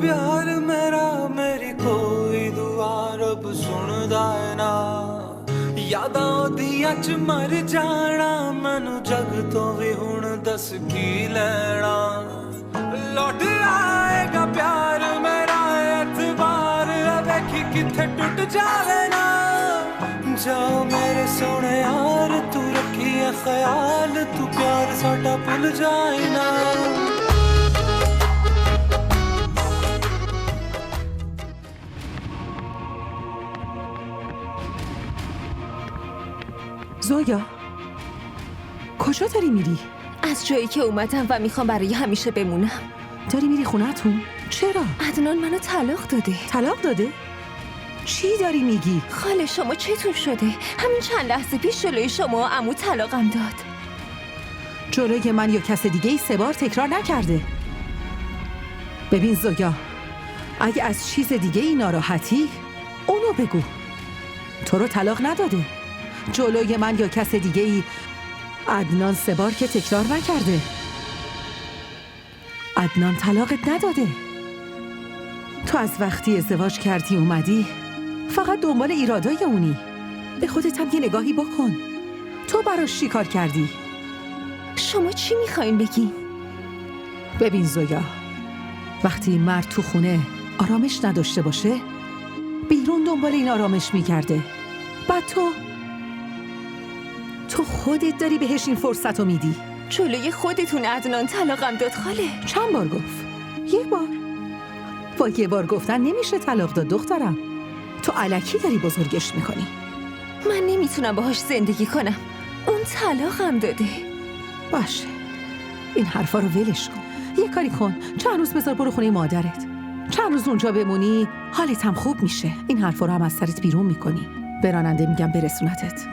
प्यार मेरा मेरी कोई दुआ रब सुनदा है ना यादां ओदियां च मर जाना मैनू जग तो भी हुण दस की लेना लौट आएगा प्यार मेरा एतबार वेखी किथे टुट जावे ना जाओ मेरे सोने यार तू रखी है ख्याल तू प्यार साडा भुल जाए ना زویا کجا داری میری؟ از جایی که اومدم و میخوام برای همیشه بمونم. داری میری خونه‌تون؟ چرا؟ عدنان منو طلاق داده. طلاق داده؟ چی داری میگی؟ خاله شما چطور شده؟ همین چند لحظه پیش جلوی شما عمو طلاقم داد. جلوی من یا کس دیگه ای 3 بار تکرار نکرده. ببین زویا، اگه از چیز دیگه ای ناراحتی اونو بگو. تو رو طلاق نداده. جلوی من یا کس دیگه ای عدنان 3 بار که تکرار نکرده. عدنان طلاقت نداده. تو از وقتی ازدواج کردی اومدی فقط دنبال ایرادای اونی. به خودت هم یه نگاهی بکن. تو براش چی کار کردی؟ شما چی میخواین بگین؟ ببین زویا، وقتی مرد تو خونه آرامش نداشته باشه بیرون دنبال این آرامش میگرده. بعد تو خودت داری بهش این فرصت رو میدی. جلوی خودتون عدنان طلاقم داد خاله. چند بار گفت؟ 1 بار. با 1 بار گفتن نمیشه طلاق داد دخترم. تو الکی داری بزرگش میکنی. من نمیتونم باهاش زندگی کنم. اون طلاقم داده. باشه، این حرفا رو ولش کن. یه کاری کن، چند روز بذار برو خونه مادرت. چند روز اونجا بمونی حالت هم خوب میشه. این حرفا رو هم از سرت بیرون میکنی. به راننده میگم برسونتت.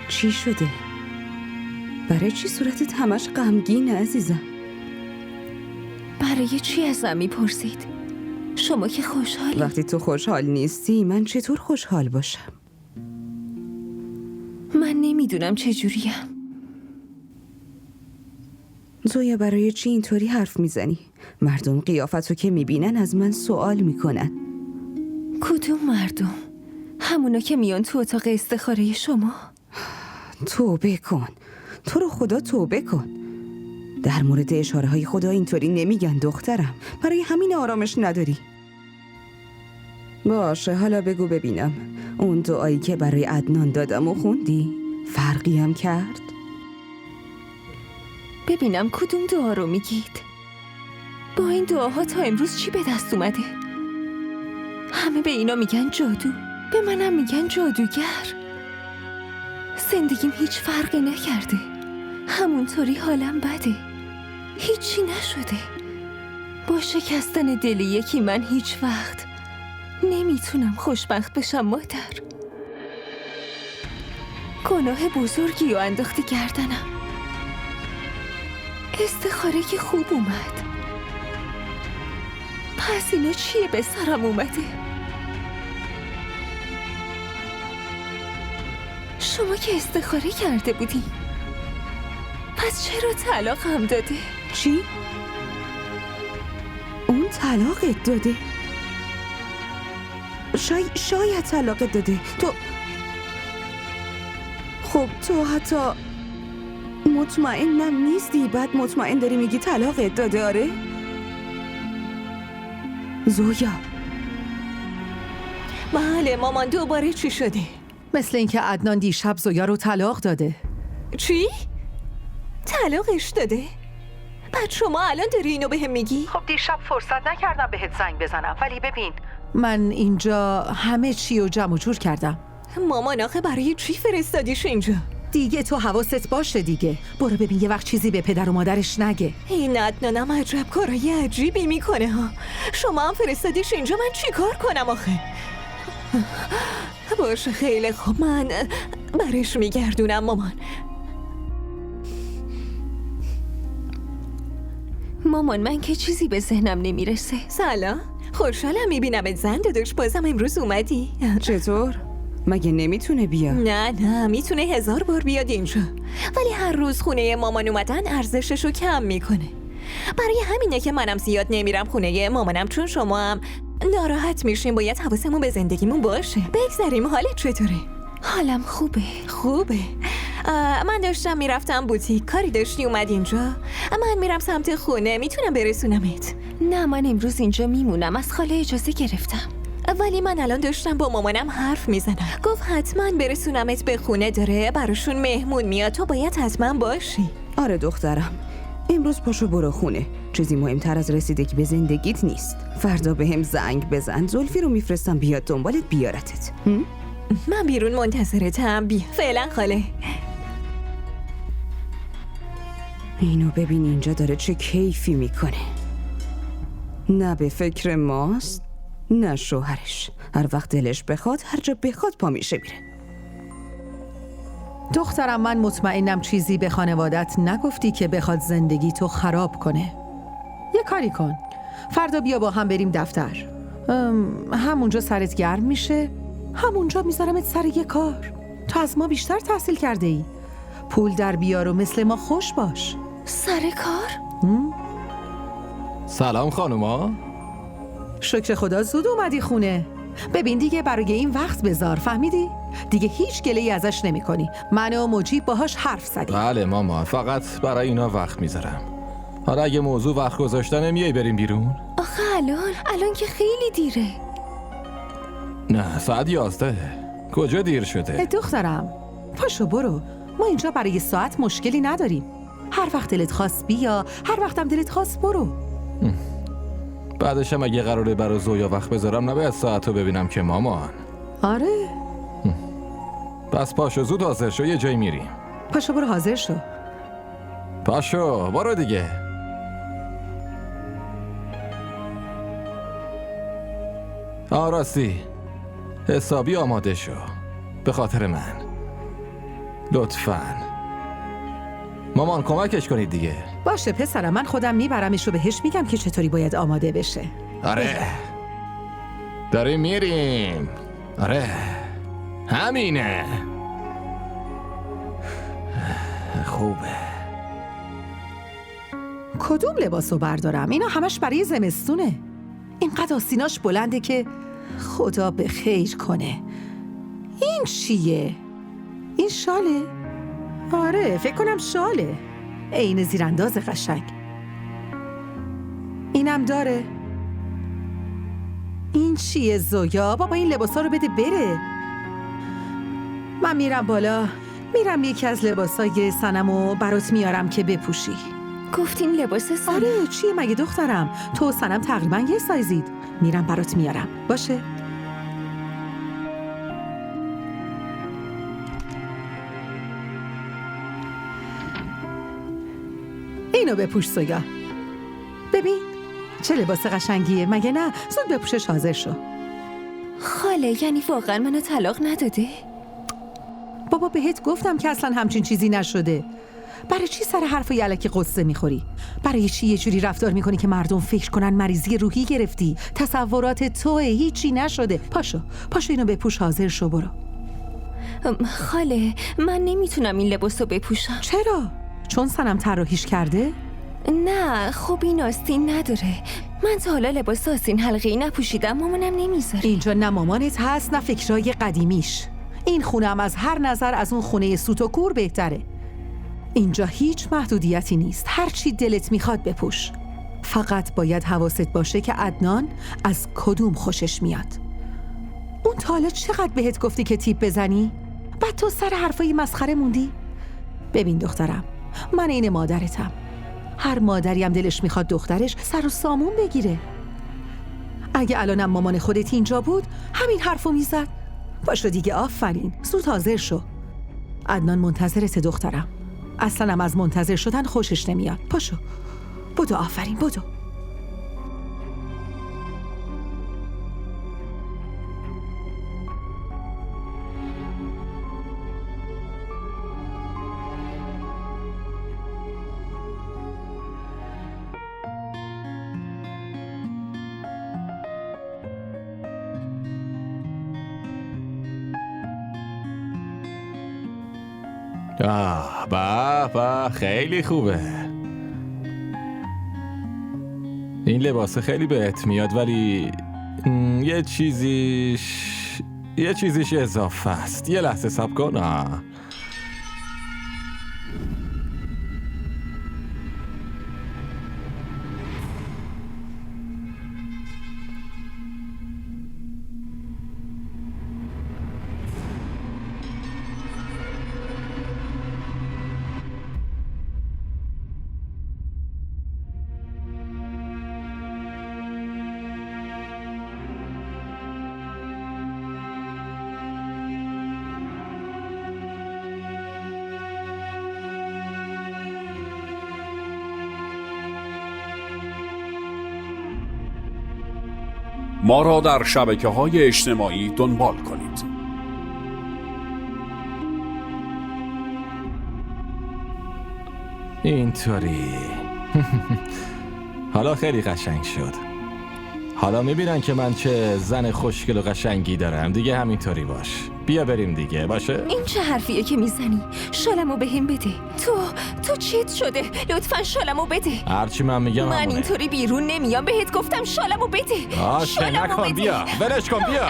چی شده؟ برای چی صورتت همش غمگینه عزیزم؟ برای چی ازم میپرسید؟ شما که خوشحالی. وقتی تو خوشحال نیستی من چطور خوشحال باشم؟ من نمیدونم چجوریم. زویا برای چی اینطوری حرف میزنی؟ مردم قیافتو که میبینن از من سوال میکنن. کدوم مردم؟ همونا که میان تو اتاق استخاره شما؟ توبه کن، تو رو خدا توبه کن. در مورد اشاره های خدا اینطوری نمیگن دخترم. برای همین آرامش نداری. باشه حالا بگو ببینم، اون دعایی که برای عدنان دادم و خوندی؟ فرقی هم کرد؟ ببینم کدوم دعا رو میگید؟ با این دعاها تا امروز چی به دست اومده؟ همه به اینا میگن جادو، به منم میگن جادوگر. زندگیم هیچ فرقی نکرده، همونطوری حالم بده، هیچی نشده. با شکستن دل یکی من هیچ وقت نمیتونم خوشبخت بشم مادر. گناه بزرگی رو انداخته گردنم. استخاره که خوب اومد، پس اینا چیه به سرم اومده؟ شما که استخاره کرده بودین، پس چرا طلاق هم داده؟ چی؟ اون طلاقت داده؟ شاید طلاقت داده. خب تو حتی مطمئنم نیستی، بعد مطمئن داری میگی طلاقت داده. آره؟ زویا. بله مامان، دوباره چی شده؟ مثل اینکه عدنان دیشب زویا رو طلاق داده. چی؟ طلاقش داده؟ بعد شما الان داری اینو بهم میگی؟ خب دیشب فرصت نکردم بهت زنگ بزنم، ولی ببین من اینجا همه چی رو جمع و جور کردم. مامان آخه برای چی فرستادیش اینجا؟ دیگه تو حواست باشه دیگه. برو ببین یه وقت چیزی به پدر و مادرش نگه. این عدنانم عجب کارای عجیبی میکنه ها. شما هم فرستادیش اینجا، من چی کار کنم آخه؟ باشه خیلی خوب، من برش میگردونم مامان. مامان من که چیزی به ذهنم نمیرسه. سلام، خوشحالم میبینمت زن داداش، بازم امروز اومدی. چطور؟ مگه نمیتونه بیا؟ نه میتونه 1000 بار بیاد اینجا، ولی هر روز خونه مامان اومدن ارزششو کم میکنه. برای همینه که منم زیاد نمیرم خونه مامانم، چون شما هم ناراحت میشیم. باید حواسمون به زندگیمون باشه. بگذاریم. حالت چطوره؟ حالم خوبه. من داشتم میرفتم بوتیک، کاری داشتی اومد اینجا؟ من میرم سمت خونه، میتونم برسونمت؟ نه من امروز اینجا میمونم، از خاله اجازه گرفتم. ولی من الان داشتم با مامانم حرف میزنم، گفت حتما برسونمت به خونه، داره براشون مهمون میاد، تو باید حتما باشی. آره دخترم، امروز پاشو برو خونه. چیزی مهمتر از رسیدگی به زندگیت نیست. فردا به هم زنگ بزن، زلفی رو میفرستم بیاد دنبالت بیارتت. من بیرون منتظرتم. بیا فعلا خاله. اینو ببین اینجا داره چه کیفی میکنه. نه به فکر ماست نه شوهرش. هر وقت دلش بخواد هر جا بخواد پا میشه میره. دخترم من مطمئنم چیزی به خانوادت نگفتی که بخواد زندگی تو خراب کنه. یه کاری کن، فردا بیا با هم بریم دفتر. همونجا سرت گرم میشه، همونجا میذارمت سر یه کار. تو از ما بیشتر تحصیل کرده ای. پول در بیار و مثل ما خوش باش. سر کار؟ سلام خانوما. شکر خدا زود اومدی خونه. ببین دیگه برای این وقت بذار، فهمیدی؟ دیگه هیچ گله‌ای ازش نمی کنی. من و مجیب باهاش حرف زدیم. بله ماما، فقط برای اینا وقت میذارم. حالا اگه موضوع وقت گذاشتن میای بریم بیرون؟ آخه الان که خیلی دیره. نه ساعت 11. کجا دیر شده؟ دخترم پاشو برو، ما اینجا برای ساعت مشکلی نداریم. هر وقت دلت خواست بیا، هر وقتم دلت خواست برو. بعدش هم اگه قراره برای زویا وقت بذارم نباید ساعتو ببینم که مامان. آره. پس پاشو زود حاضر شو، یه جایی میریم. پاشو برو حاضر شو. پاشو برو دیگه. راستی حسابی آماده شو به خاطر من، لطفاً. مامان کمکش کنید دیگه. باشه پسرم، من خودم میبرمش و بهش میگم که چطوری باید آماده بشه. آره داریم میریم. آره همینه. خوبه. کدوم لباسو بردارم؟ اینا همش برای زمستونه. اینقدر آستیناش بلنده که خدا به خیر کنه. این چیه؟ این شاله؟ آره فکر کنم شاله. عین زیرانداز قشنگ. اینم داره. این چیه زویا؟ بابا این لباسا رو بده بره. من میرم بالا، میرم یکی از لباسای سنمو برات میارم که بپوشی. گفتین لباس سنم؟ آره چیه مگه دخترم؟ تو و سنم تقریبا یه سایزید. میرم برات میارم. باشه؟ اینو بپوش سویا. ببین چه لباس قشنگیه مگه نه؟ زود بپوشش حاضر شو. خاله یعنی واقعا منو طلاق نداده؟ بابا بهت گفتم که اصلا همچین چیزی نشده. برای چی سر حرفای الکی قصه میخوری؟ برای چی یه جوری رفتار میکنی که مردم فکر کنن مریضی روحی گرفتی؟ تصورات توه، هیچی نشده. پاشو اینو بپوش حاضر شو برو. خاله من نمیتونم این لباسو بپوشم. چرا؟ چون سنم طراحیش کرده؟ نه خب این آستین نداره. من تا حالا لباس آستین حلقه‌ای نپوشیدم، مامانم نمیذاره. اینجا نه مامانت هست نه فکرای قدیمیش. این خونه هم از هر نظر از اون خونه سوت و کور بهتره. اینجا هیچ محدودیتی نیست، هر چی دلت میخواد بپوش. فقط باید حواست باشه که عدنان از کدوم خوشش میاد. اون تا حالا چقدر بهت گفتی که تیپ بزنی؟ بعد تو سر حرفای مسخره موندی؟ ببین دخترم، من این مادرتم. هر مادری هم دلش میخواد دخترش سر و سامون بگیره. اگه الانم مامان خودت اینجا بود همین حرفو میزد. باشو دیگه، آفرین، زود حاضر شو. عدنان منتظرت دخترم. اصلا هم از منتظر شدن خوشش نمیاد. پاشو بدو، آفرین بدو. به خیلی خوبه. این لباس خیلی بهت میاد ولی یه چیزیش اضافه است. یه لحظه صبر کن. ما را در شبکه‌های اجتماعی دنبال کنید. اینطوری. حالا خیلی قشنگ شد. حالا میبینن که من چه زن خوشگل و قشنگی دارم. دیگه همینطوری باش. بیا بریم دیگه. باشه؟ این چه حرفیه که میزنی؟ شالمو بهم بده. تو چیت شده؟ لطفا شالمو بده. هرچی من میگم من همونه. اینطوری بیرون نمیام. بهت گفتم شالمو بده. باشه نکن. بیا ولش کن. بیا.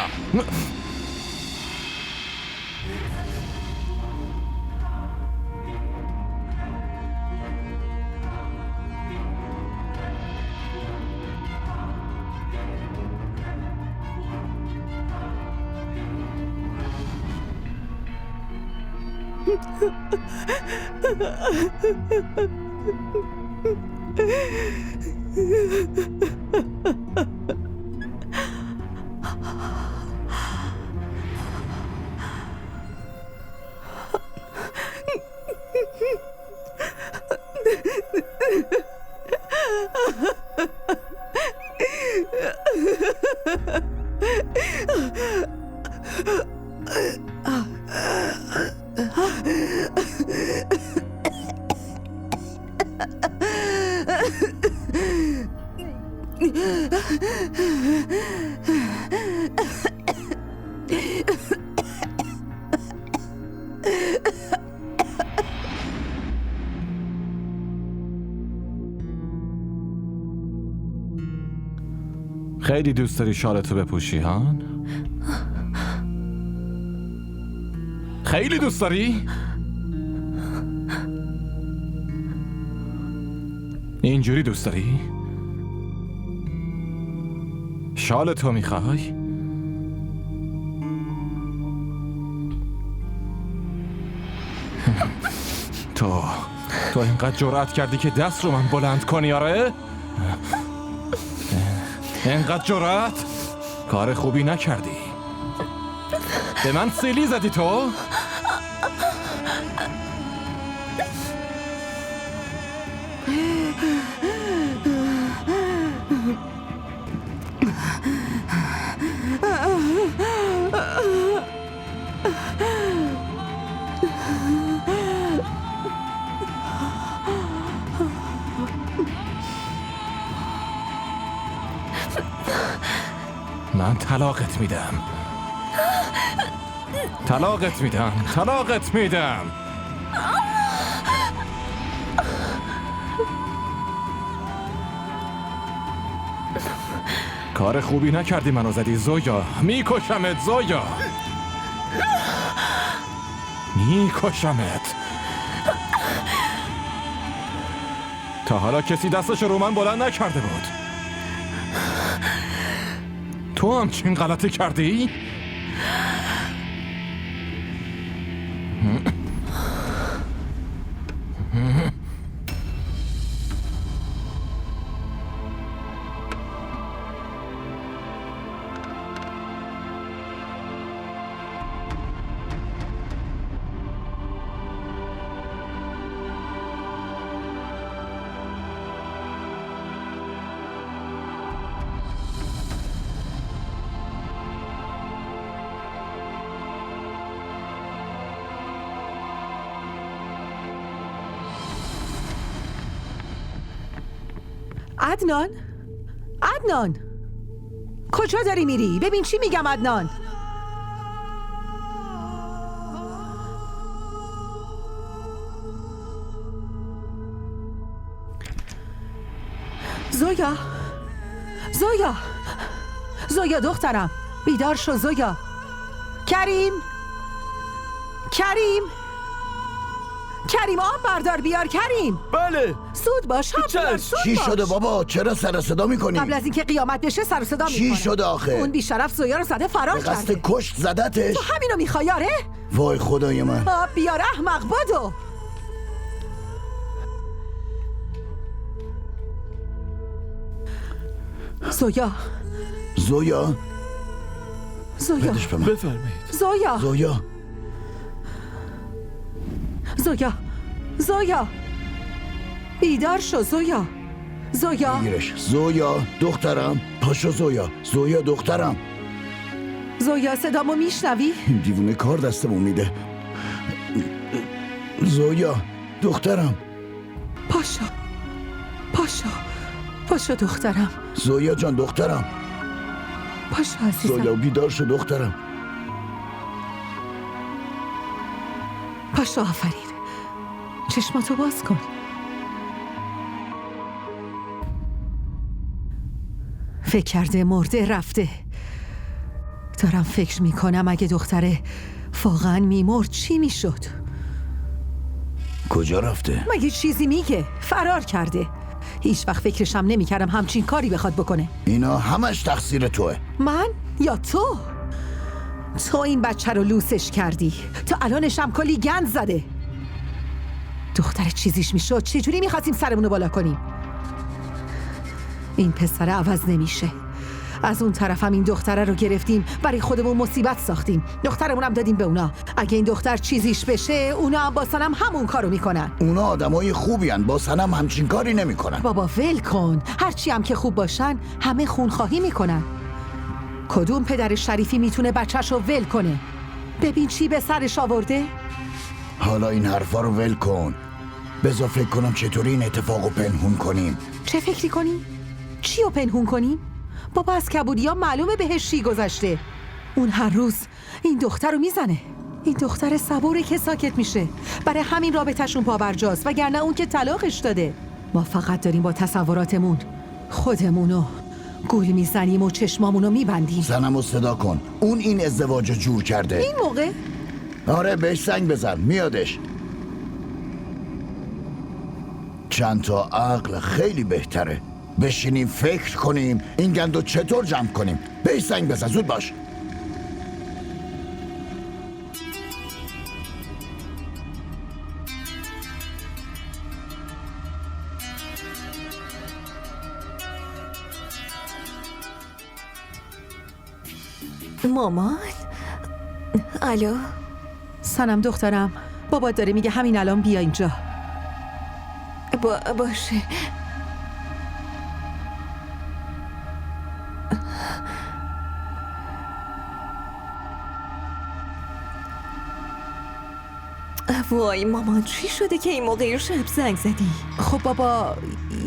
خیلی دوست داری شالتو بپوشی هان؟ خیلی دوست داری؟ اینجوری دوست داری؟ شالتو میخوای؟ تو اینقدر جرأت کردی که دست رو من بلند کنی آره؟ اینقدر جرأت؟ کار خوبی نکردی. به من سیلی زدی تو؟ من طلاقت میدم. طلاقت میدم. کار خوبی نکردی منو زدی زویا. میکشمت زویا. میکشمت. تا حالا کسی دستش رو من بلند نکرده بود. تو هم چین غلطی کردی؟ عدنان کجا داری میری؟ ببین چی میگم عدنان. زویا دخترم بیدار شو زویا. کریم آب بردار بیار کریم. بله. سود باش چی شده بابا؟ چرا سر صدا میکنی؟ قبل از اینکه قیامت بشه سر صدا میکنه. چی شده آخه؟ اون بیشرف زویا رو زده فرار به قصد کرده. کشت زدتش؟ تو همینو میخوای آره؟ وای خدای من. آب بیار احمق بدو. زویا بدش به من. بفرمایید. زویا بیدار شو زویا. بگیرش. زویا دخترم پاشو. زویا دخترم. زویا صدامو میشنوی؟ این دیوونه کار دستمون میده. زویا دخترم. پاشو دخترم. زویا جان دخترم. پاشو عزیزم. زویا بیدار شو دخترم. پاشو آفرین. چشماتو باز کن. فکر کرده مرده رفته. دارم فکر میکنم اگه دختره واقعا میمرد چی میشد؟ کجا رفته؟ مگه چیزی میگه؟ فرار کرده. هیچ وقت فکرشم نمیکردم همچین کاری بخواد بکنه. اینا همش تقصیر توه. من یا تو؟ تو این بچه رو لوسش کردی. تو الانش هم کلی گند زده. دختر چیزیش میشد چجوری میخواستیم سرمونو بالا کنیم؟ این پسر عوض نمیشه. از اون طرفم این دختره رو گرفتیم برای خودمون مصیبت ساختیم. دخترمون هم دادیم به اونا. اگه این دختر چیزیش بشه اونا هم با سنم همون کارو میکنن. اونا آدمای خوبی هن. با سنم همچین کاری نمیکنن. بابا ول کن. هرچی هم که خوب باشن همه خونخواهی میکنن. کدوم پدر شریفی میتونه بچه‌شو ول کنه؟ ببین چی به سرش آورده. حالا این حرفا رو ول کن. بذار فکر کنم چطوری این اتفاقو پنهون کنیم. چه فکری کنیم؟ چی رو پنهون کنیم؟ بابا از کبودیا معلومه بهش چی گذشته. اون هر روز این دختر رو میزنه. این دختر صبوره که ساکت میشه. برای همین رابطه‌شون پابرجاست، وگرنه اون که طلاقش داده. ما فقط داریم با تصوراتمون خودمونو گول میزنیم و چشمامونو میبندیم. زنمو صدا کن. اون این ازدواج جور کرده. این موقع آره بهش زنگ بزن میادش. چند تا عقل خیلی بهتره. بشینیم فکر کنیم این گندو چطور جمع کنیم. بهش زنگ بزن زود باش. مامان؟ الو؟ سنم دخترم، بابا داره میگه همین الان بیا اینجا. باشه. وای مامان چی شده که این موقع شب زنگ زدی؟ خب بابا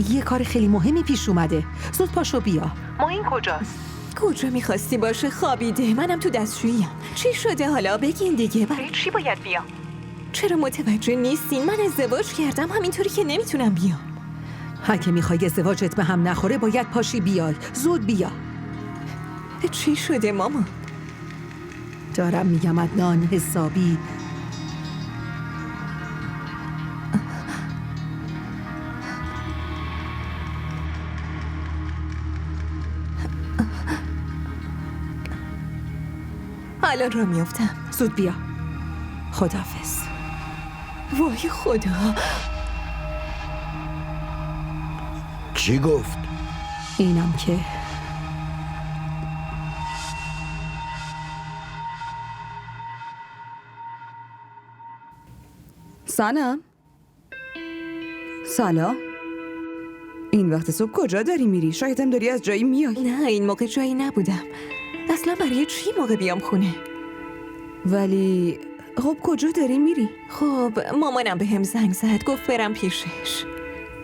یه کار خیلی مهمی پیش اومده. زود پاشو بیا. ما این کجاست؟ کجا میخواستی باشه؟ خوابیده. منم تو دستشوییم. چی شده حالا بگین دیگه. برای چی باید بیام؟ چرا متوجه نیستین؟ من ازدواج کردم همینطوری که نمیتونم بیام. اگه میخوای ازدواجت به هم نخوره باید پاشی بیای. زود بیا. چی شده ماما؟ دارم میگم عدنان حسابی. الان را میافتم. زود بیا. خداحافظ. وای خدا. چی گفت؟ اینم که سنم سلام. این وقت صبح کجا داری میری؟ شایدم داری از جایی میای. نه این موقع جایی نبودم. اصلا برای چی موقع بیام خونه؟ ولی خب کجا داری میری؟ خب مامانم به هم زنگ زد گفت برم پیشش.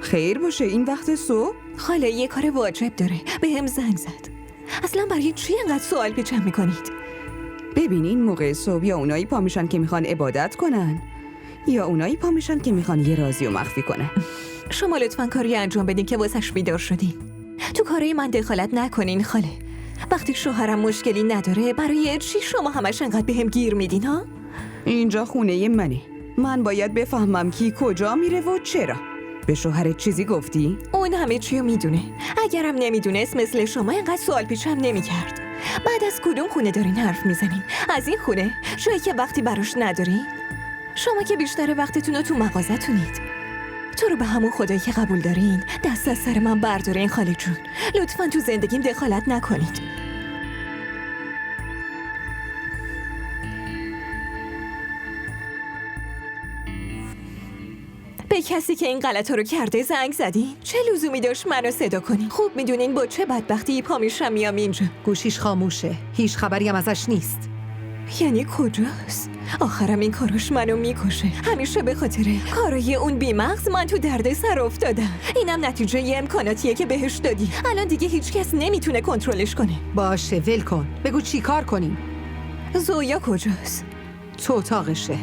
خیر باشه این وقت صبح؟ خاله یه کار واجب داره به هم زنگ زد. اصلا برای چی انقدر سوال پیچم میکنید؟ ببین این موقع صبح یا اونایی پا میشن که میخوان عبادت کنن یا اونایی پا میشن که میخوان یه رازی و مخفی کنن. شما لطفاً کاری انجام بدین که واسش بیدار شدین. تو کارای من دخالت نکنین خاله. وقتی شوهرم مشکلی نداره برای چی شما همش انقدر به هم گیر میدین ها؟ اینجا خونه منه. من باید بفهمم کی کجا میره و چرا. به شوهرت چیزی گفتی؟ اون همه چیو میدونه. اگرم نمیدونست مثل شما اینقدر سوال پیچم نمیکرد. بعد از کدوم خونه دارین حرف میزنین؟ از این خونه؟ جایی که وقتی براش ندارین؟ شما که بیشتر وقتتون رو تو مغازتونید. تو رو به همون خدایی که قبول دارین دست از سر من بردارین خاله جون. لطفاً تو زندگیم دخالت نکنید. به کسی که این غلطا رو کرده زنگ زدین؟ چه لزومی داشت منو صدا کنین؟ خوب میدونین با چه بدبختی پا میشم میام اینجا. گوشیش خاموشه. هیچ خبری هم ازش نیست. یعنی کجاست؟ آخرم این کاراش منو میکشه. همیشه به خاطر کارای اون بیمغز من تو درد سر افتادم. اینم نتیجه ی امکاناتیه که بهش دادی. الان دیگه هیچ کس نمیتونه کنترلش کنه. باشه ول کن. بگو چی کار کنیم. زویا کجاست؟ تو اتاقشه.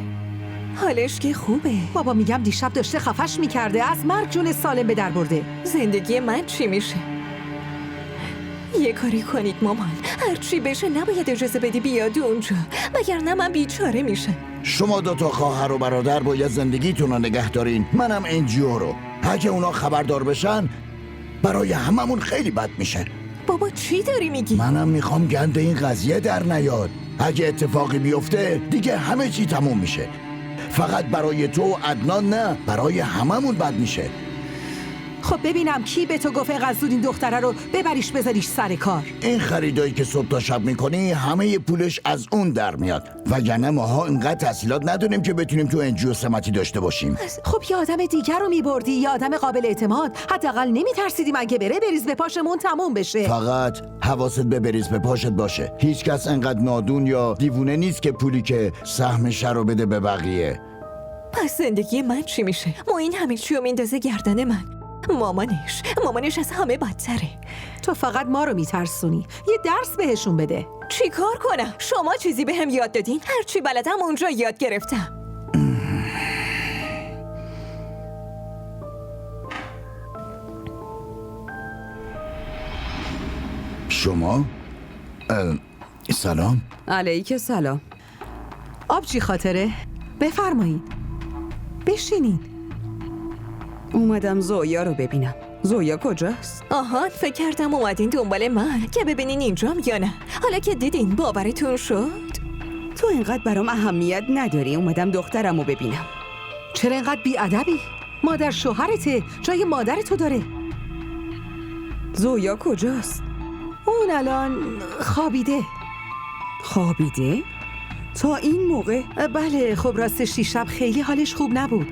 حالش که خوبه. بابا میگم دیشب داشته خفش میکرده. از مرگ جون سالم به در برده. زندگی من چی میشه؟ یه کاری کنید مامان. هرچی بشه نباید اجازه بدی بیاد اونجا، وگرنه من بیچاره میشم. شما دوتا خواهر و برادر باید زندگیتون رو نگه دارین. منم انجیو رو. اگه اونا خبردار بشن برای هممون خیلی بد میشه. بابا چی داری میگی؟ منم میخوام گند این قضیه در نیاد. اگه اتفاقی بیفته دیگه همه چی تموم میشه. فقط برای تو و عدنان نه، برای هممون بد میشه. خب ببینم کی به تو گفت اینقدر زود این دختره رو ببریش بذاریش سر کار؟ این خریدایی که صبح تا شب میکنی همه پولش از اون در میاد، وگرنه ماها اینقدر تحصیلات نداریم که بتونیم تو انجیو سمتی داشته باشیم. خب یه آدم دیگر رو میبردی، یه آدم قابل اعتماد. حداقل نمیترسیدیم اگه بره بریز به پاشمون تموم بشه. فقط حواست به بریز به پاشت باشه. هیچ کس انقدر نادون یا دیوونه نیست که پولی که سهمش رو بده به بقیه. پس زندگی من چی میشه؟ معین همه چی رو میندازه گردن من. مامانش از همه بدتره. تو فقط ما رو میترسونی. یه درس بهشون بده. چی کار کنم؟ شما چیزی بهم یاد دادین؟ هرچی بلدم اونجا یاد گرفتم. شما؟ سلام. علیک سلام. آبجی خاطره؟ بفرمایید. بشینین. اومدم زویا رو ببینم. زویا کجاست؟ آها، فکر کردم اومدین دنبال من که ببینین اینجام یا نه. حالا که دیدین باورتون شد؟ تو اینقدر برام اهمیت نداری. اومدم دخترم رو ببینم. چرا اینقدر بیادبی؟ مادر شوهرته، جای مادر تو داره. زویا کجاست؟ اون الان خوابیده. خوابیده؟ تا این موقع؟ بله، خب راستش دیشب خیلی حالش خوب نبود،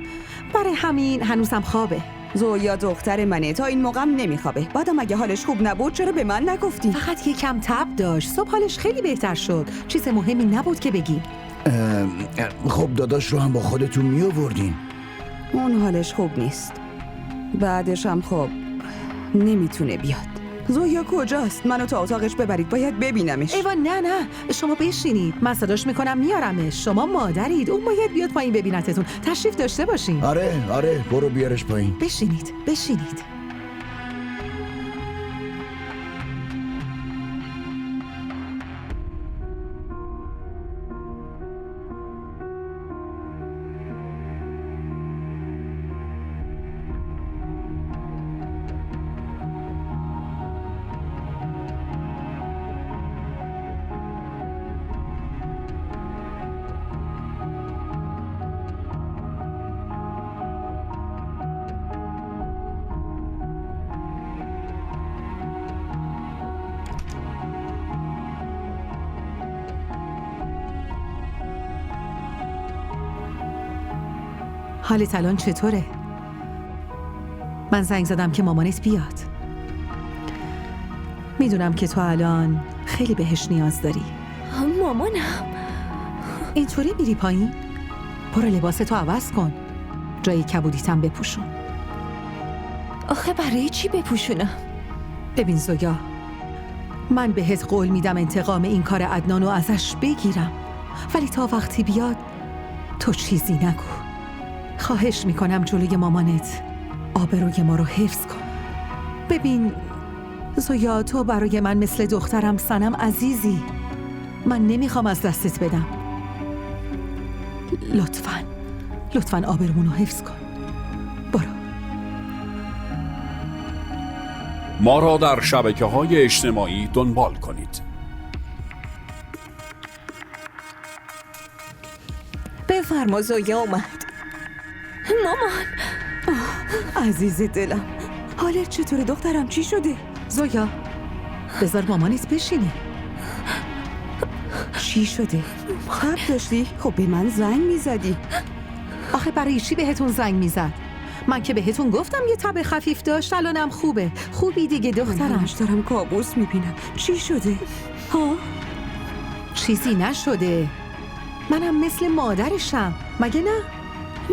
برای همین هنوزم خوابه. زویا دختر منه، تا این موقعم نمیخوابه. بعدم اگه حالش خوب نبود چرا به من نگفتی؟ فقط یکم تب داشت. صبح حالش خیلی بهتر شد. چیز مهمی نبود که بگی. خب داداش رو هم با خودتون می آوردین. اون حالش خوب نیست. بعدش هم خب نمیتونه بیاد. زویا کجاست؟ منو تا اتاقش ببرید، باید ببینمش. ایوان نه، شما بشینید، من صداش میکنم میارمش. شما مادرید، اون باید بیاد پایین ببینتتون. تشریف داشته باشین. آره برو بیارش پایین. بشینید. حالت الان چطوره؟ من زنگ زدم که مامانت بیاد. میدونم که تو الان خیلی بهش نیاز داری. مامانم؟ اینطوری میری پایین؟ برو لباستو عوض کن، جای کبودیتم بپوشون. آخه برای چی بپوشونم؟ ببین زویا، من بهت قول میدم انتقام این کار عدنانو ازش بگیرم، ولی تا وقتی بیاد تو چیزی نگو. خواهش میکنم جلوی مامانت آبروی ما رو حفظ کن. ببین زویا، تو برای من مثل دخترم سنم عزیزی. من نمیخوام از دستت بدم. لطفاً آبرومون رو حفظ کن. برو. ما را در شبکه‌های اجتماعی دنبال کنید. بفرما، زویا اومد. مامان. عزیز دلم، حالت چطوره دخترم؟ چی شده؟ زویا، بذار مامانت بشینه. چی شده؟ تب داشتی؟ خب به من زنگ میزدی. آخه برای چی بهتون زنگ میزد؟ من که بهتون گفتم یه تب خفیف داشت، الانم خوبه. خوبی دیگه دخترم. دارم کابوس میبینم. چی شده؟ ها؟ چیزی نشده. منم مثل مادرشم، مگه نه؟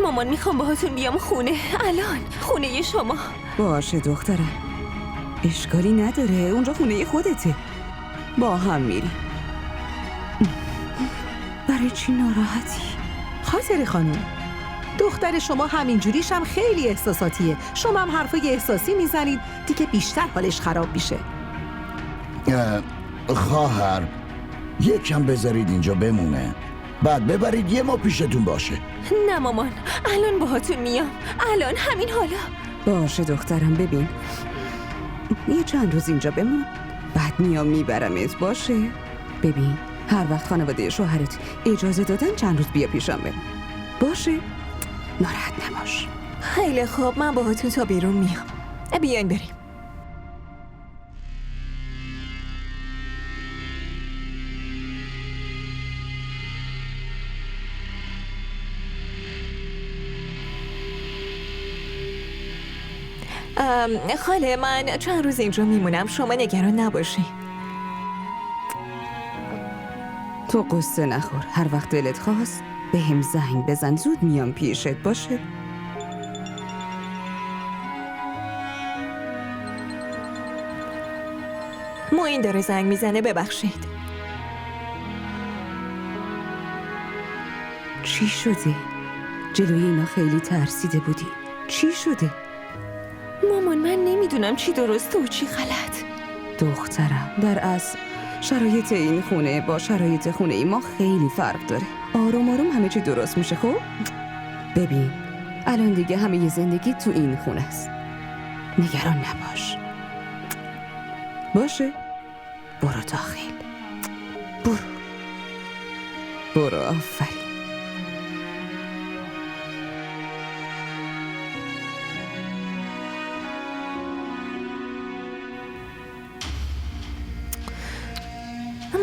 مامان، میخوام باهاتون بیام خونه. الان خونه شما. باشه دخترم، اشکالی نداره، اونجا خونه خودته. با هم میریم. برای چی ناراحتی؟ خاطر خانم، دختر شما همینجوریش هم خیلی احساساتیه. شما هم حرفای احساسی میزنید، دیگه بیشتر حالش خراب میشه. خواهر، یکم بذارید اینجا بمونه، بعد ببرید یه ما پیشتون باشه. نه مامان، الان باهاتون میام. الان همین حالا. باشه دخترم، ببین یه چند روز اینجا بمون، بعد میام میبرمت. باشه؟ ببین هر وقت خانواده شوهرت اجازه دادن چند روز بیا پیشم بمون. باشه؟ ناراحت نباش. خیلی خوب، من باهاتون تا بیرون میام. بیاین بریم. خاله، من چند روز اینجا میمونم، شما نگران نباشی. تو قصه نخور. هر وقت دلت خواست به هم زنگ بزن، زود میام پیشت. باشه؟ معین داره زنگ میزنه، ببخشید. چی شده؟ جلوی اینا خیلی ترسیده بودی. چی شده؟ مامان، من نمیدونم چی درسته و چی غلط. دخترم، در اصل شرایط این خونه با شرایط خونه ای ما خیلی فرق داره. آروم آروم همه چی درست میشه. خب ببین، الان دیگه همه زندگی تو این خونه است. نگران نباش. باشه؟ برو داخل. برو آفرین.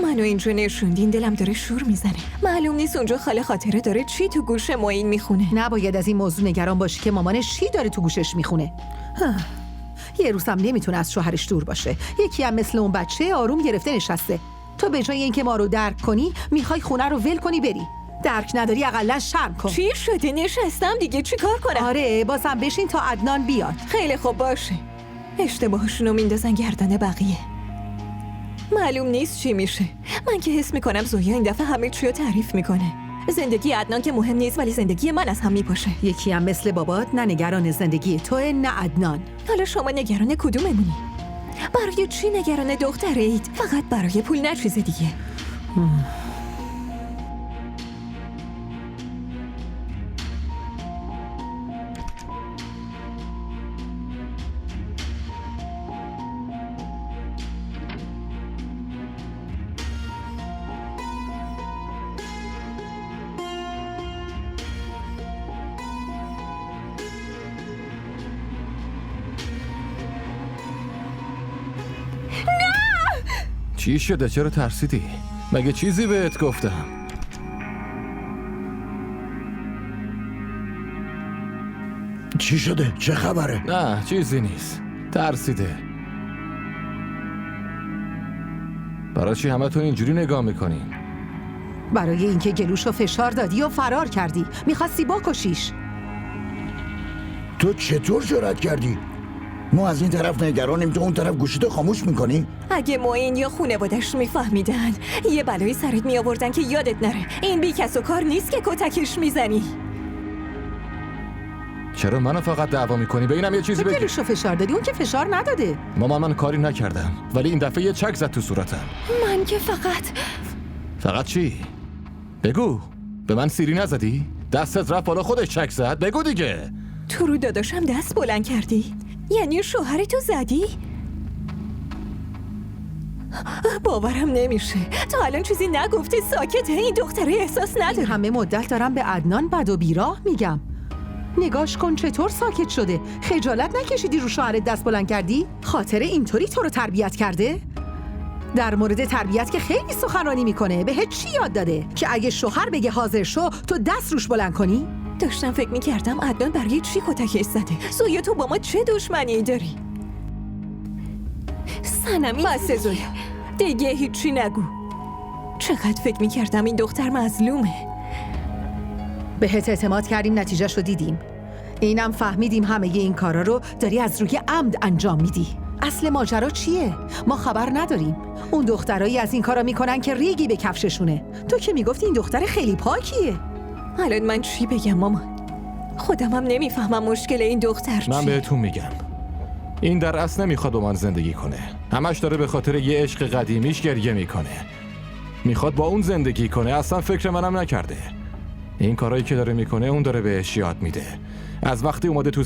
منو اینجا نشوندین، دلم داره شور میزنه. معلوم نیست اونجا خاله خاطره داره چی تو گوش معین میخونه. نباید از این موضوع نگران باشی که مامانش چی داره تو گوشش میخونه. یه روز هم نمیتونه از شوهرش دور باشه. یکی هم مثل اون بچه آروم گرفته نشسته. تو به جای اینکه ما رو درک کنی میخوای خونه رو ول کنی بری. درک نداری، اقلا شرم کن. چی شده؟ نشستم دیگه، چی کار کنم؟ آره، بازم بشین تا عدنان بیاد. خیلی خوب، باشه. اشتباهشونو میندازن گردن بقیه. معلوم نیست چی میشه. من که حس میکنم زویا این دفعه همه چی رو تعریف میکنه. زندگی عدنان که مهم نیست، ولی زندگی من از هم میپاشه. یکی هم مثل بابات نه نگران زندگی توه نه عدنان. حالا شما نگران کدوممونی؟ برای چی نگران دخترید؟ فقط برای پول، نه چیز دیگه. چی شده؟ چرا ترسیدی؟ مگه چیزی بهت گفتم؟ چی شده؟ چه خبره؟ نه چیزی نیست. ترسیده. برای چی همه تو اینجوری نگاه میکنین؟ برای اینکه گلوشو فشار دادی و فرار کردی. میخواستی بکشیش. تو چطور جرأت کردی؟ ما از این طرف نگرانیم، تو اون طرف گوشیتو خاموش میکنی؟ اگه معین یا خانواده‌اش میفهمیدن یه بلایی سرت میآوردن که یادت نره. این بی کس و کار نیست که کتکش میزنی. چرا منو فقط دعوا میکنی؟ به اینم یه چیزی تو بگی. گلوشو فشار دادی، اون که فشار نداده. مامان، من کاری نکردم، ولی این دفعه یه چک زد تو صورتم. من که فقط چی؟ بگو. به من سیری نزدی؟ دستت رفت بالا خودش چک زد؟ بگو دیگه. تو رو داداشم دست بلند کردی؟ یعنی شوهرتو زدی؟ باورم نمیشه. تا الان چیزی نگفته، ساکته. این دختره احساس این نداره. همه مدت دارم به عدنان بد و بیراه میگم. نگاش کن چطور ساکت شده. خجالت نکشیدی رو شوهرت دست بلند کردی؟ خاطر اینطوری تو رو تربیت کرده؟ در مورد تربیت که خیلی سخنرانی میکنه. بهت چی یاد داده؟ که اگه شوهر بگه حاضر شو تو دست روش بلند کنی؟ داشتم فکر میکردم عدنان برای چی کتکش زده. زویا، تو با ما چه دشمنی داری؟ سنمی بسه زویا، دیگه هیچی نگو. چقدر فکر میکردم این دختر مظلومه. بهت اعتماد کردیم، نتیجه شو دیدیم. اینم فهمیدیم همه این کارا رو داری از روی عمد انجام میدی. اصل ماجرا چیه؟ ما خبر نداریم. اون دخترایی از این کارا میکنن که ریگی به کفششونه. تو که میگفتی این دختر خیلی پاکیه. الان من چی بگم مامان؟ خودمم نمیفهمم مشکل این دختر چیه. من بهتون میگم، این در اصل نمیخواد با من زندگی کنه. همش داره به خاطر یه عشق قدیمیش گریه میکنه. میخواد با اون زندگی کنه. اصلا فکر منم نکرده. این کارایی که داره میکنه اون داره بهش یاد میده. از وقتی اومده تو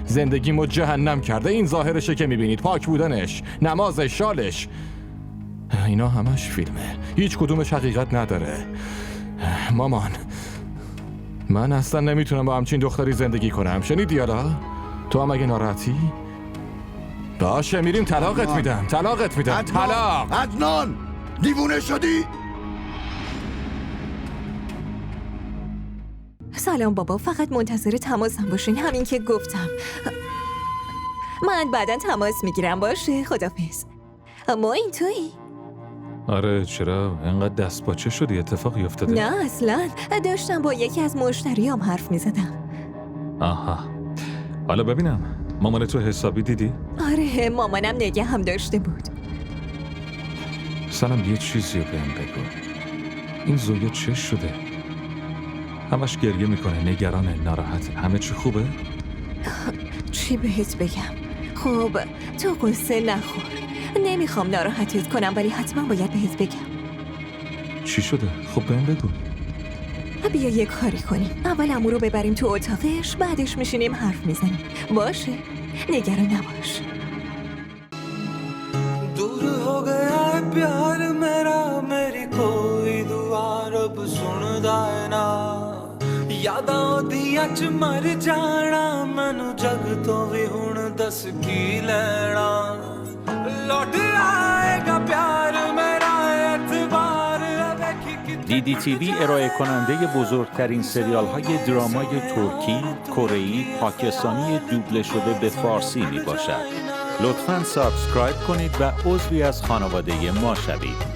زندگیمو جهنم کرده. این ظاهرشه که میبینید، پاک بودنش، نمازش، شالش، اینا همش فیلمه. هیچ کدومش حقیقت نداره. مامان، من اصلا نمیتونم با همچین دختری زندگی کنم. شنیدی حالا؟ تو هم اگه ناراحتی؟ باشه میریم طلاقت میدم. طلاق. عدنان دیوونه شدی؟ سلام بابا، فقط منتظر تماسم باشین، همین که گفتم. من بعدا تماس میگیرم. باشه، خدافظ. اما این تویی؟ آره، چرا؟ اینقدر دست باچه شدی؟ اتفاقی افتاده؟ نه اصلا، داشتم با یکی از مشتریام حرف میزدم. آها. حالا ببینم، مامان تو حسابی دیدی؟ آره، مامانم نگه هم داشته بود. سلام، یه چیزی رو بهم بگو. این زویا چه شده؟ همش گریه میکنه، نگرانه، ناراحته. همه چی خوبه؟ چی بهت بگم؟ خب تو قصه نخور. نمیخوام ناراحتت کنم ولی حتما باید بهت بگم. چی شده؟ خب بهم بگو. بیا یه کاری کنیم. اول عمو رو ببریم تو اتاقش، بعدش میشینیم حرف میزنیم. باشه؟ نگران نباش. दूर हो गया है प्यार मेरा मेरी कोई दुआ रब सुनदा है ना यादां दियां च मर जाना मैनू जग तो भी हुण दस की लेना लौट आएगा प्यार मेरा एतबार دیدی تیوی ارائه کننده بزرگترین سریال های درامای ترکی، کره‌ای، پاکستانی دوبله شده به فارسی می باشد. لطفاً سابسکرایب کنید و عضوی از خانواده ما شوید.